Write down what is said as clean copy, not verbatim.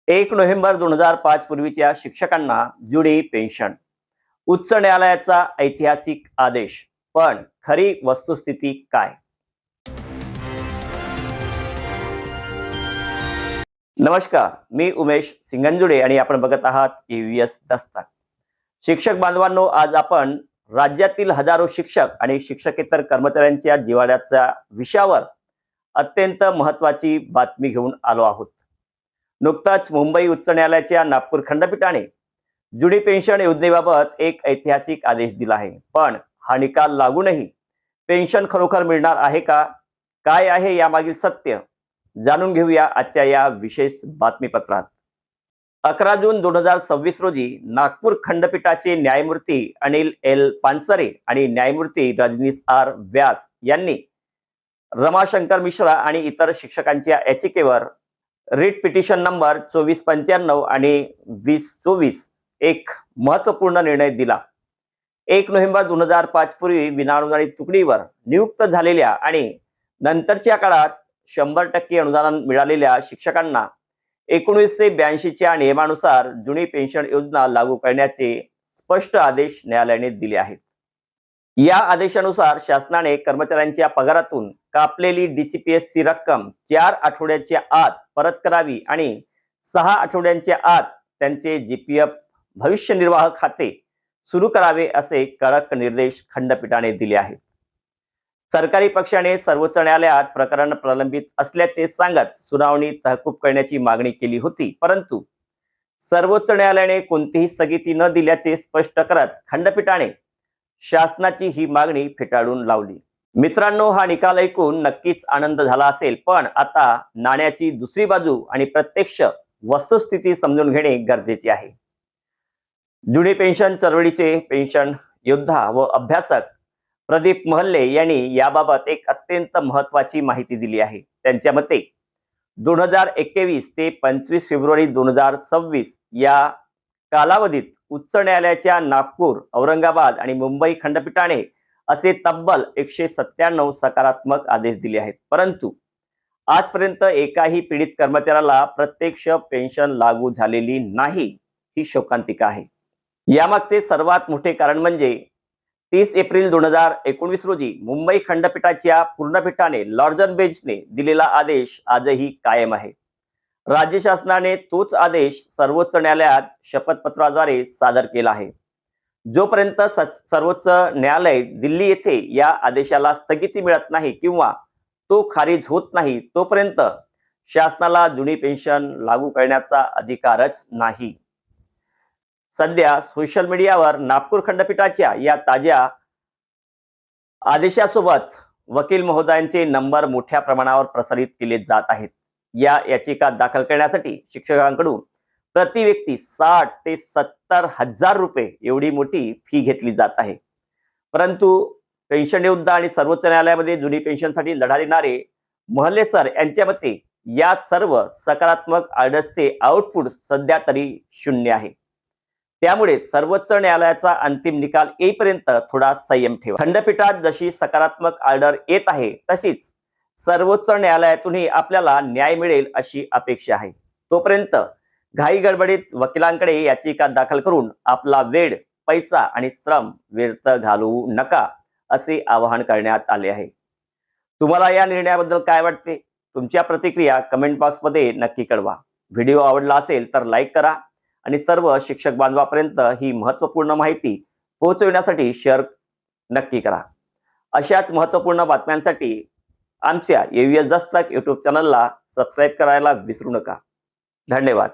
1 November 2005 पूर्वीच्या शिक्षकांना जुडी पेन्शन. उच्च न्यायालयाचा ऐतिहासिक आदेश. पण खरी वस्तुस्थिती काय? नमस्कार, मी उमेश सिंगंजुडे आणि आपण बघत आहात EVS दस्तक. शिक्षक बांधवांनो, आज आपण राज्यातील हजारो शिक्षक आणि शिक्षकेतर कर्मचाऱ्यांच्या जिव्हाळ्याच्या विषयावर अत्यंत महत्त्वाची बातमी घेऊन आलो आहोत. नुकताच मुंबई उच्च न्यायालयाच्या नागपूर खंडपीठाने जुडी पेन्शन योजनेबाबत एक ऐतिहासिक आदेश दिला आहे. पण हा निकाल लागूनही पेन्शन खरोखर मिळणार आहे का? काय आहे यामागील सत्य? जाणून घेऊया आजच्या या विशेष बातमीपत्रात. 11 जून 2026 रोजी नागपूर खंडपीठाचे न्यायमूर्ती अनिल एल पानसरे आणि न्यायमूर्ती रजनीश आर व्यास यांनी रमाशंकर मिश्रा आणि इतर शिक्षकांच्या याचिकेवर रिट पिटिशन नंबर 2495 आणि 2024 एक महत्वपूर्ण निर्णय दिला. 1 नोव्हेंबर 2005 पूर्वी विनाअनुदानित तुकडीवर नियुक्त झालेल्या आणि नंतरच्या काळात 100% अनुदान मिळालेल्या शिक्षकांना 1982 च्या नियमानुसार जुनी पेन्शन योजना लागू करण्याचे स्पष्ट आदेश न्यायालयाने दिले आहेत. या आदेशानुसार शासनाने कर्मचाऱ्यांच्या पगारातून कापलेली DCPS ची रक्कम 4 आठवड्याच्या आत परत करावी आणि 6 आठवड्यांच्या आत त्यांचे GPF भविष्य निर्वाह खाते सुरू करावे असे कडक निर्देश खंडपीठाने दिले आहेत. सरकारी पक्षाने सर्वोच्च न्यायालयात प्रकरण प्रलंबित असल्याचे सांगत सुनावणी तहकूब करण्याची मागणी केली होती, परंतु सर्वोच्च न्यायालयाने कोणतीही स्थगिती न दिल्याचे स्पष्ट करत खंडपीठाने शासनाची ही मागणी फेटाळून लावली. मित्रांनो, हा निकाल ऐकून नक्कीच आनंद झाला असेल, पण आता नाण्याची दुसरी बाजू आणि प्रत्यक्ष वस्तुस्थिती समजून घेणे गरजेचे आहे. जुनी पेन्शन चळवळीचे पेन्शन योद्धा व अभ्यासक प्रदीप महल्ले यांनी याबाबत एक अत्यंत महत्त्वाची माहिती दिली आहे. त्यांच्या मते 2021 ते 25 फेब्रुवारी 2026 या कालावधीत उच्च न्यायालयाच्या नागपूर, औरंगाबाद आणि मुंबई खंडपीठाने असे तब्बल 197 सकारात्मक आदेश दिले आहेत, परंतु आजपर्यंत एकाही पीडित कर्मचाऱ्याला प्रत्यक्ष पेन्शन लागू झालेली नाही, ही शोकांतिका आहे. यामागचे सर्वात मोठे कारण म्हणजे 30 एप्रिल 2019 रोजी मुंबई खंडपीठाच्या पूर्णपीठाने लॉर्जन बेंचने दिलेला आदेश आजही कायम आहे. राज्य शासनाने तोच आदेश सर्वोच्च न्यायालयात शपथपत्राद्वारे सादर केला आहे. जोपर्यंत सर्वोच्च न्यायालय दिल्ली येथे या आदेशाला स्थगिती मिळत नाही किंवा तो खारिज होत नाही, तोपर्यंत शासनाला जुनी पेन्शन लागू करण्याचा अधिकारच नाही. सध्या सोशल मीडियावर नागपूर खंडपीठाच्या या ताज्या आदेशासोबत वकील महोदयांचे नंबर मोठ्या प्रमाणावर प्रसारित केले जात आहेत. या याचिका दाखल करण्यासाठी शिक्षकांकडून प्रति व्यक्ती 60 ते 70 हजार रुपये एवढी मोठी फी घेतली जात आहे. परंतु पेन्शन योद्धा आणि सर्वोच्च न्यायालयामध्ये जुनी पेन्शनसाठी लढा देणारे महल्ले सर यांच्या मते या सर्व सकारात्मक ऑर्डर्सचे आउटपुट सध्या तरी 0 आहे. त्यामुळे सर्वोच्च न्यायालयाचा अंतिम निकाल येईपर्यंत थोडा संयम ठेवा. खंडपीठात जशी सकारात्मक ऑर्डर येत आहे, तशीच सर्वोच्च न्यायालयातूनही आपल्याला न्याय मिळेल अशी अपेक्षा आहे. तोपर्यंत घाई गडबडीत वकिलांकडे याचिका दाखल करून आपला वेळ, पैसा आणि श्रम व्यर्थ घालवू नका, असे आवाहन करण्यात आले आहे. तुम्हाला या निर्णयाबद्दल काय वाटते? तुमच्या प्रतिक्रिया कमेंट बॉक्समध्ये नक्की कळवा. व्हिडिओ आवडला असेल तर लाईक करा आणि सर्व शिक्षक बांधवांपर्यंत ही महत्त्वपूर्ण माहिती पोहोचविण्यासाठी शेअर नक्की करा. अशाच महत्त्वपूर्ण बातम्यांसाठी आमच्या EVS दस्तक YouTube चॅनलला सबस्क्राईब करायला विसरू नका. धन्यवाद.